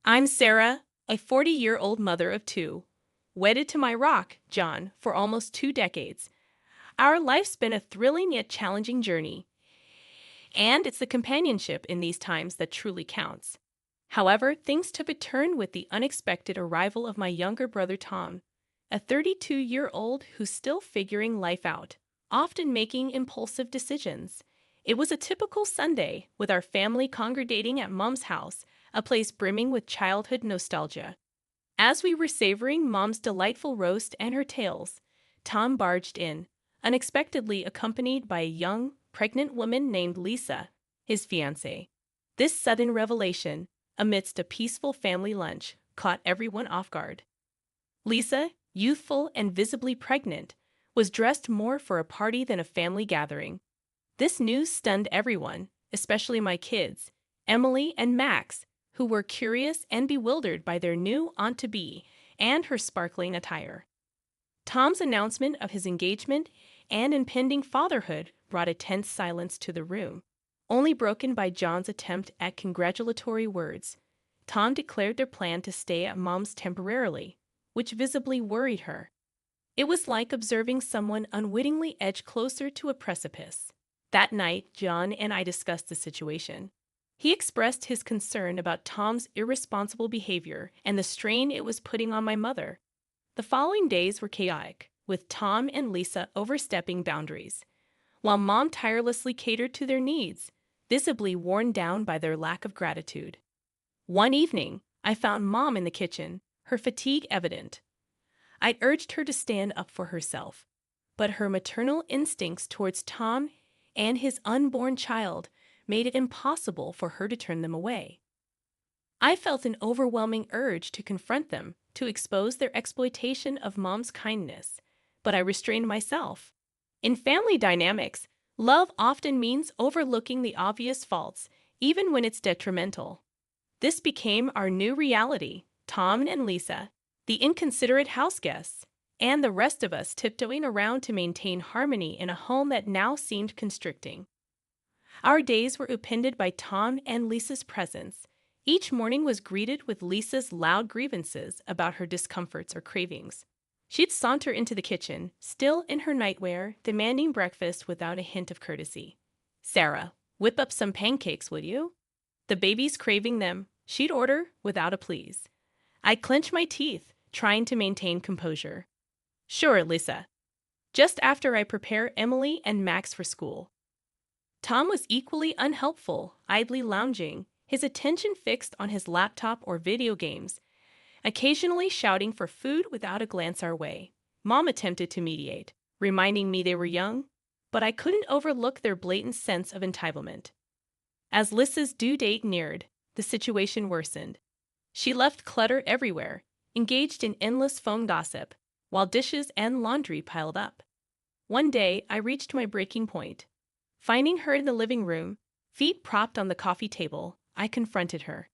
I'm Sarah, a 40-year-old mother of two, wedded to my rock, John, for almost 2 decades. Our life's been a thrilling yet challenging journey, and it's the companionship in these times that truly counts. However, things took a turn with the unexpected arrival of my younger brother Tom, a 32-year-old who's still figuring life out, often making impulsive decisions. It was a typical Sunday, with our family congregating at Mom's house, a place brimming with childhood nostalgia. As we were savoring Mom's delightful roast and her tales, Tom barged in, unexpectedly accompanied by a young, pregnant woman named Lisa, his fiancée. This sudden revelation, amidst a peaceful family lunch, caught everyone off guard. Lisa, youthful and visibly pregnant, was dressed more for a party than a family gathering. This news stunned everyone, especially my kids, Emily and Max, who were curious and bewildered by their new aunt-to-be and her sparkling attire. Tom's announcement of his engagement and impending fatherhood brought a tense silence to the room, only broken by John's attempt at congratulatory words. Tom declared their plan to stay at Mom's temporarily, which visibly worried her. It was like observing someone unwittingly edge closer to a precipice. That night, John and I discussed the situation. He expressed his concern about Tom's irresponsible behavior and the strain it was putting on my mother. The following days were chaotic, with Tom and Lisa overstepping boundaries, while Mom tirelessly catered to their needs, visibly worn down by their lack of gratitude. One evening, I found Mom in the kitchen, her fatigue evident. I'd urged her to stand up for herself, but her maternal instincts towards Tom and his unborn child made it impossible for her to turn them away. I felt an overwhelming urge to confront them, to expose their exploitation of Mom's kindness, but I restrained myself. In family dynamics, love often means overlooking the obvious faults, even when it's detrimental. This became our new reality: Tom and Lisa, the inconsiderate house guests, and the rest of us tiptoeing around to maintain harmony in a home that now seemed constricting. Our days were upended by Tom and Lisa's presence. Each morning was greeted with Lisa's loud grievances about her discomforts or cravings. She'd saunter into the kitchen, still in her nightwear, demanding breakfast without a hint of courtesy. "Sarah, whip up some pancakes, will you?" "The baby's craving them," she'd order without a please. I'd clench my teeth, trying to maintain composure. "Sure, Lisa." Just after I prepare Emily and Max for school. Tom was equally unhelpful, idly lounging, his attention fixed on his laptop or video games, occasionally shouting for food without a glance our way. Mom attempted to mediate, reminding me they were young, but I couldn't overlook their blatant sense of entitlement. As Lisa's due date neared, the situation worsened. She left clutter everywhere, engaged in endless phone gossip, while dishes and laundry piled up. One day, I reached my breaking point. Finding her in the living room, feet propped on the coffee table, I confronted her.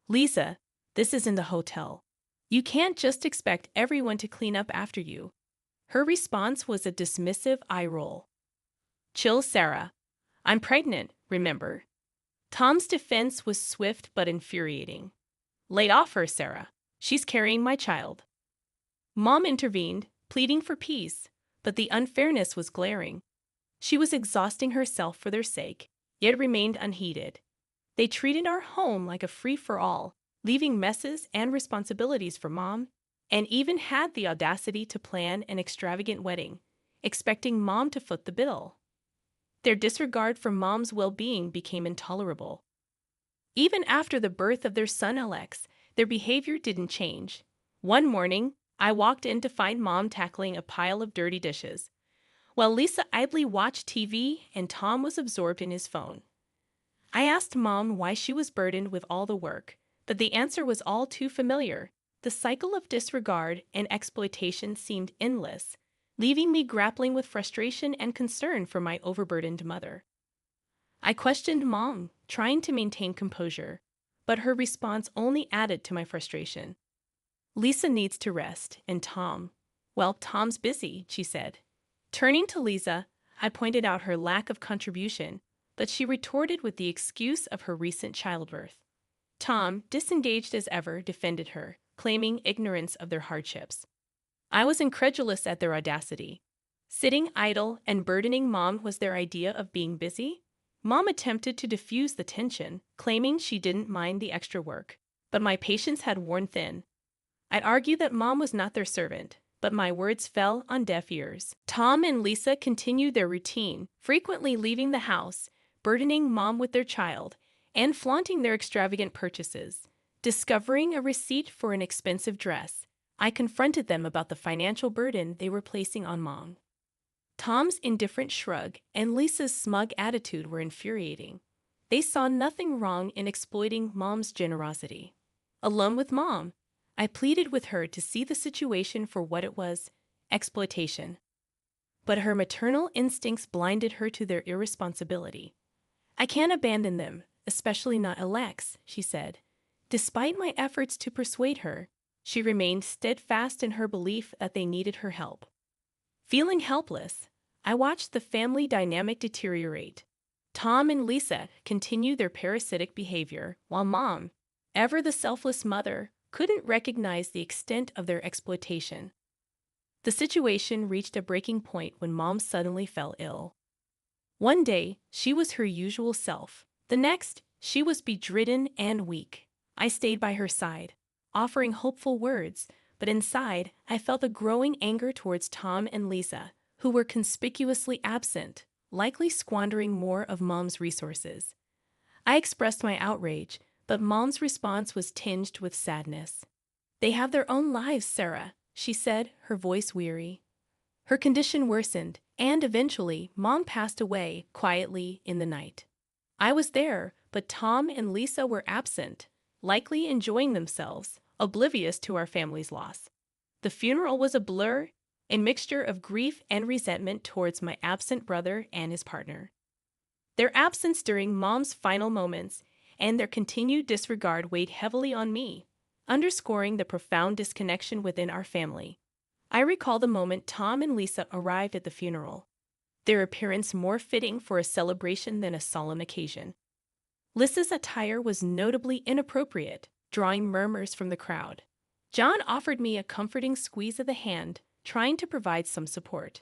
"Lisa, this isn't a hotel. You can't just expect everyone to clean up after you." Her response was a dismissive eye roll. "Chill, Sarah. I'm pregnant, remember?" Tom's defense was swift but infuriating. "Lay off her, Sarah. She's carrying my child." Mom intervened, pleading for peace, but the unfairness was glaring. She was exhausting herself for their sake, yet remained unheeded. They treated our home like a free-for-all, leaving messes and responsibilities for Mom, and even had the audacity to plan an extravagant wedding, expecting Mom to foot the bill. Their disregard for Mom's well-being became intolerable. Even after the birth of their son Alex, their behavior didn't change. One morning, I walked in to find Mom tackling a pile of dirty dishes, while Lisa idly watched TV and Tom was absorbed in his phone. I asked Mom why she was burdened with all the work, but the answer was all too familiar. The cycle of disregard and exploitation seemed endless, leaving me grappling with frustration and concern for my overburdened mother. I questioned Mom, trying to maintain composure, but her response only added to my frustration. "Lisa needs to rest, and well, Tom's busy," she said. Turning to Lisa, I pointed out her lack of contribution, but she retorted with the excuse of her recent childbirth. Tom, disengaged as ever, defended her, claiming ignorance of their hardships. I was incredulous at their audacity. Sitting idle and burdening Mom was their idea of being busy? Mom attempted to diffuse the tension, claiming she didn't mind the extra work, but my patience had worn thin. I'd argue that Mom was not their servant, but my words fell on deaf ears. Tom and Lisa continued their routine, frequently leaving the house, burdening Mom with their child, and flaunting their extravagant purchases. Discovering a receipt for an expensive dress, I confronted them about the financial burden they were placing on Mom. Tom's indifferent shrug and Lisa's smug attitude were infuriating. They saw nothing wrong in exploiting Mom's generosity. Alone with Mom, I pleaded with her to see the situation for what it was, exploitation. But her maternal instincts blinded her to their irresponsibility. I can't abandon them, especially not Alex, she said. Despite my efforts to persuade her, she remained steadfast in her belief that they needed her help. Feeling helpless, I watched the family dynamic deteriorate. Tom and Lisa continued their parasitic behavior, while Mom, ever the selfless mother, couldn't recognize the extent of their exploitation. The situation reached a breaking point when Mom suddenly fell ill. One day, she was her usual self. The next, she was bedridden and weak. I stayed by her side, offering hopeful words, but inside, I felt a growing anger towards Tom and Lisa, who were conspicuously absent, likely squandering more of Mom's resources. I expressed my outrage, but Mom's response was tinged with sadness. "They have their own lives, Sarah," she said, her voice weary. Her condition worsened, and eventually, Mom passed away quietly in the night. I was there, but Tom and Lisa were absent, likely enjoying themselves, oblivious to our family's loss. The funeral was a blur, a mixture of grief and resentment towards my absent brother and his partner. Their absence during Mom's final moments and their continued disregard weighed heavily on me, underscoring the profound disconnection within our family. I recall the moment Tom and Lisa arrived at the funeral, their appearance more fitting for a celebration than a solemn occasion. Lisa's attire was notably inappropriate, drawing murmurs from the crowd. John offered me a comforting squeeze of the hand, trying to provide some support.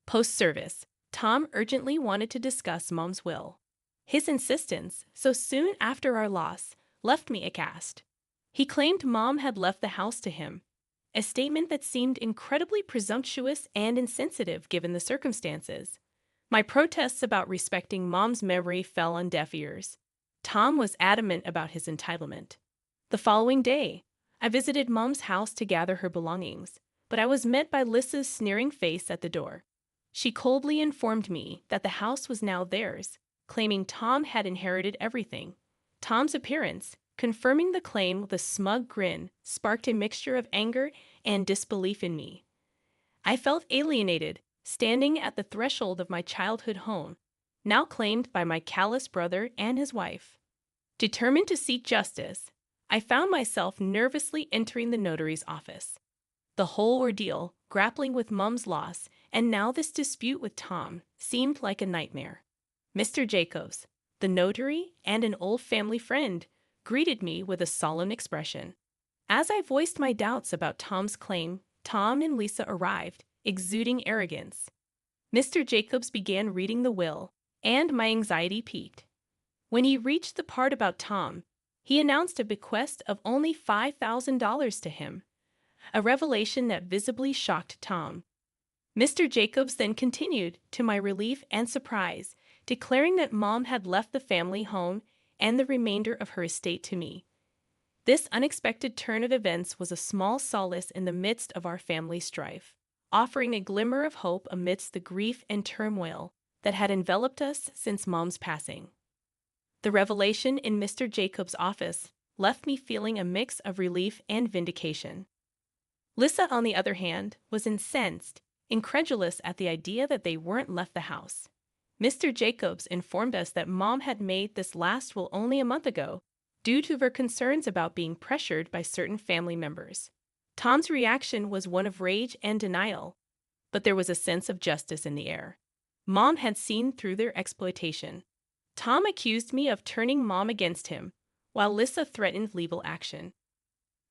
Post-service, Tom urgently wanted to discuss Mom's will. His insistence, so soon after our loss, left me aghast. He claimed Mom had left the house to him, a statement that seemed incredibly presumptuous and insensitive given the circumstances. My protests about respecting Mom's memory fell on deaf ears. Tom was adamant about his entitlement. The following day, I visited Mom's house to gather her belongings, but I was met by Lisa's sneering face at the door. She coldly informed me that the house was now theirs, claiming Tom had inherited everything. Tom's appearance, confirming the claim with a smug grin, sparked a mixture of anger and disbelief in me. I felt alienated, standing at the threshold of my childhood home, now claimed by my callous brother and his wife. Determined to seek justice, I found myself nervously entering the notary's office. The whole ordeal, grappling with Mom's loss, and now this dispute with Tom, seemed like a nightmare. Mr. Jacobs, the notary and an old family friend, greeted me with a solemn expression. As I voiced my doubts about Tom's claim, Tom and Lisa arrived, exuding arrogance. Mr. Jacobs began reading the will, and my anxiety peaked. When he reached the part about Tom, he announced a bequest of only $5,000 to him, a revelation that visibly shocked Tom. Mr. Jacobs then continued, to my relief and surprise, declaring that Mom had left the family home and the remainder of her estate to me. This unexpected turn of events was a small solace in the midst of our family strife, offering a glimmer of hope amidst the grief and turmoil that had enveloped us since Mom's passing. The revelation in Mr. Jacobs' office left me feeling a mix of relief and vindication. Lisa, on the other hand, was incensed, incredulous at the idea that they weren't left the house. Mr. Jacobs informed us that Mom had made this last will only a month ago, due to her concerns about being pressured by certain family members. Tom's reaction was one of rage and denial, but there was a sense of justice in the air. Mom had seen through their exploitation. Tom accused me of turning Mom against him, while Lisa threatened legal action.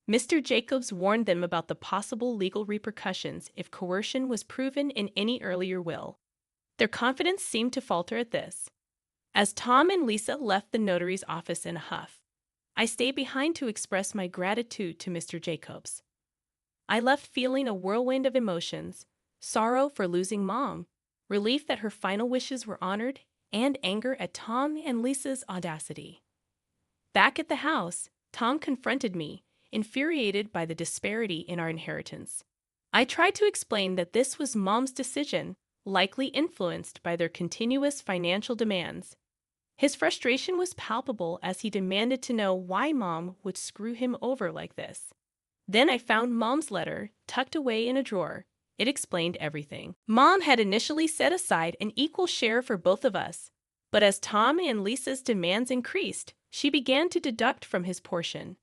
Mr. Jacobs warned them about the possible legal repercussions if coercion was proven in any earlier will. Their confidence seemed to falter at this. As Tom and Lisa left the notary's office in a huff, I stayed behind to express my gratitude to Mr. Jacobs. I left feeling a whirlwind of emotions: sorrow for losing Mom, relief that her final wishes were honored, and anger at Tom and Lisa's audacity. Back at the house, Tom confronted me, infuriated by the disparity in our inheritance. I tried to explain that this was Mom's decision, likely influenced by their continuous financial demands. His frustration was palpable as he demanded to know why Mom would screw him over like this. Then I found Mom's letter, tucked away in a drawer. It explained everything. Mom had initially set aside an equal share for both of us, but as Tom and Lisa's demands increased, she began to deduct from his portion.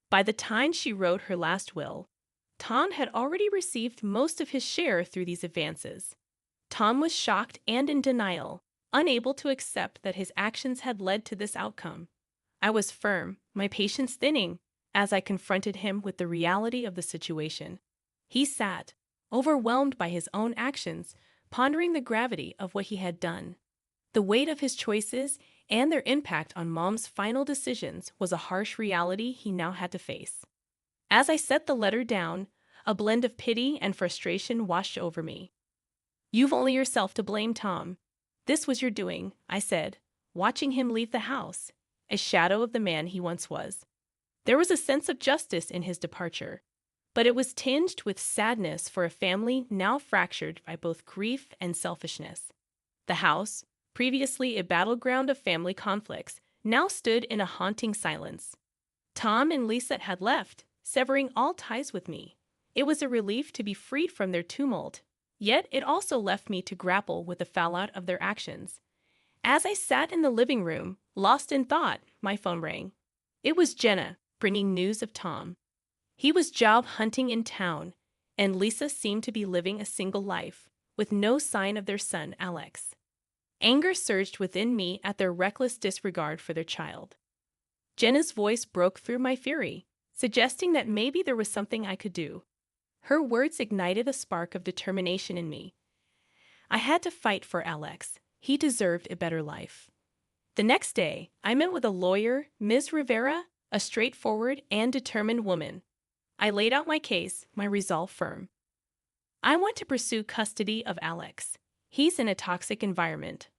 By the time she wrote her last will, Tom had already received most of his share through these advances. Tom was shocked and in denial, unable to accept that his actions had led to this outcome. I was firm, my patience thinning, as I confronted him with the reality of the situation. He sat, overwhelmed by his own actions, pondering the gravity of what he had done. The weight of his choices and their impact on Mom's final decisions was a harsh reality he now had to face. As I set the letter down, a blend of pity and frustration washed over me. "You've only yourself to blame, Tom. This was your doing," I said, watching him leave the house, a shadow of the man he once was. There was a sense of justice in his departure, but it was tinged with sadness for a family now fractured by both grief and selfishness. The house, previously a battleground of family conflicts, now stood in a haunting silence. Tom and Lisa had left, severing all ties with me. It was a relief to be freed from their tumult, yet it also left me to grapple with the fallout of their actions. As I sat in the living room, lost in thought, my phone rang. It was Jenna, bringing news of Tom. He was job hunting in town, and Lisa seemed to be living a single life, with no sign of their son, Alex. Anger surged within me at their reckless disregard for their child. Jenna's voice broke through my fury, suggesting that maybe there was something I could do. Her words ignited a spark of determination in me. I had to fight for Alex. He deserved a better life. The next day, I met with a lawyer, Ms. Rivera, a straightforward and determined woman. I laid out my case, my resolve firm. "I want to pursue custody of Alex. He's in a toxic environment,"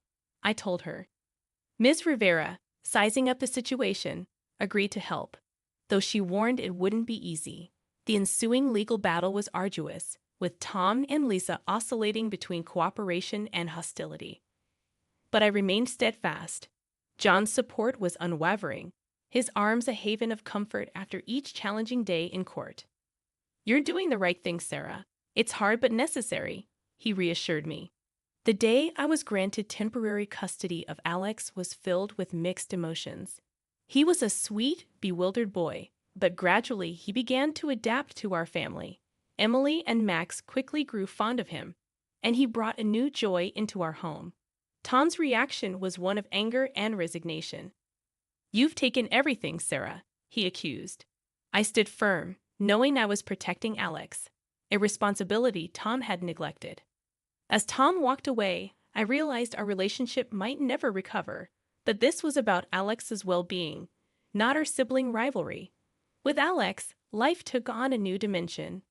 I told her. Ms. Rivera, sizing up the situation, agreed to help, though she warned it wouldn't be easy. The ensuing legal battle was arduous, with Tom and Lisa oscillating between cooperation and hostility. But I remained steadfast. John's support was unwavering, his arms a haven of comfort after each challenging day in court. "You're doing the right thing, Sarah. It's hard but necessary," he reassured me. The day I was granted temporary custody of Alex was filled with mixed emotions. He was a sweet, bewildered boy, but gradually he began to adapt to our family. Emily and Max quickly grew fond of him, and he brought a new joy into our home. Tom's reaction was one of anger and resignation. "You've taken everything, Sarah," he accused. I stood firm, knowing I was protecting Alex, a responsibility Tom had neglected. As Tom walked away, I realized our relationship might never recover, but this was about Alex's well-being, not our sibling rivalry. With Alex, life took on a new dimension.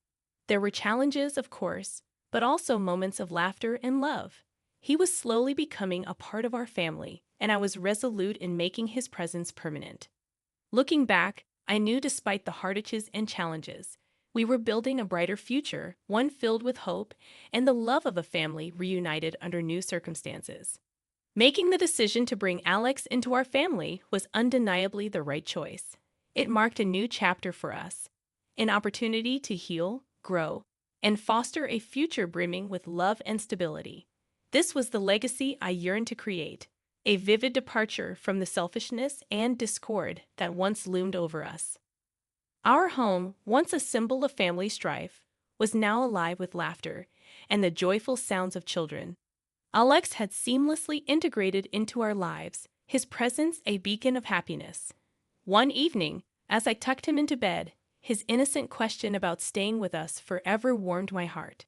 There were challenges, of course, but also moments of laughter and love. He was slowly becoming a part of our family, and I was resolute in making his presence permanent. Looking back, I knew despite the hardships and challenges, we were building a brighter future, one filled with hope and the love of a family reunited under new circumstances. Making the decision to bring Alex into our family was undeniably the right choice. It marked a new chapter for us, an opportunity to heal, grow, and foster a future brimming with love and stability. This was the legacy I yearned to create, a vivid departure from the selfishness and discord that once loomed over us. Our home, once a symbol of family strife, was now alive with laughter and the joyful sounds of children. Alex had seamlessly integrated into our lives, his presence a beacon of happiness. One evening, as I tucked him into bed, his innocent question about staying with us forever warmed my heart.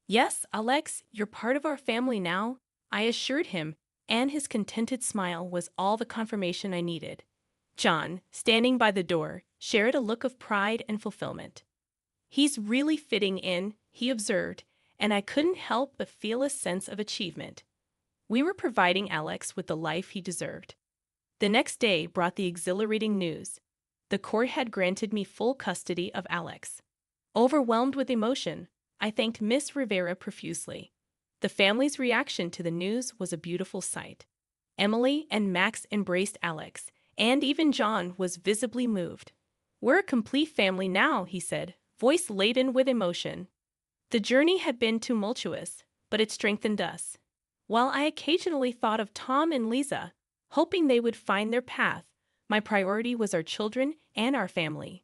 Yes, Alex, you're part of our family now, I assured him, and his contented smile was all the confirmation I needed. John, standing by the door, shared a look of pride and fulfillment. He's really fitting in, he observed, and I couldn't help but feel a sense of achievement. We were providing Alex with the life he deserved. The next day brought the exhilarating news. The court had granted me full custody of Alex. Overwhelmed with emotion, I thanked Miss Rivera profusely. The family's reaction to the news was a beautiful sight. Emily and Max embraced Alex, and even John was visibly moved. "We're a complete family now," he said, voice laden with emotion. The journey had been tumultuous, but it strengthened us. While I occasionally thought of Tom and Lisa, hoping they would find their path, my priority was our children and our family.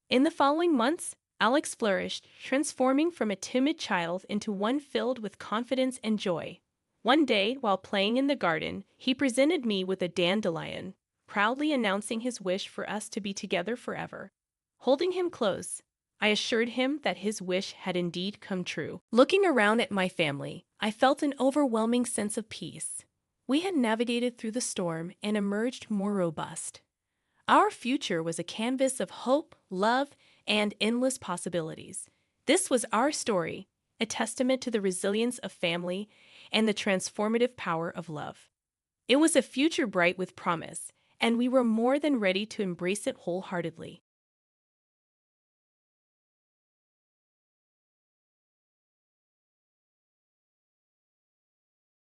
In the following months, Alex flourished, transforming from a timid child into one filled with confidence and joy. One day, while playing in the garden, he presented me with a dandelion, proudly announcing his wish for us to be together forever. Holding him close, I assured him that his wish had indeed come true. Looking around at my family, I felt an overwhelming sense of peace. We had navigated through the storm and emerged more robust. Our future was a canvas of hope, love, and endless possibilities. This was our story, a testament to the resilience of family and the transformative power of love. It was a future bright with promise, and we were more than ready to embrace it wholeheartedly.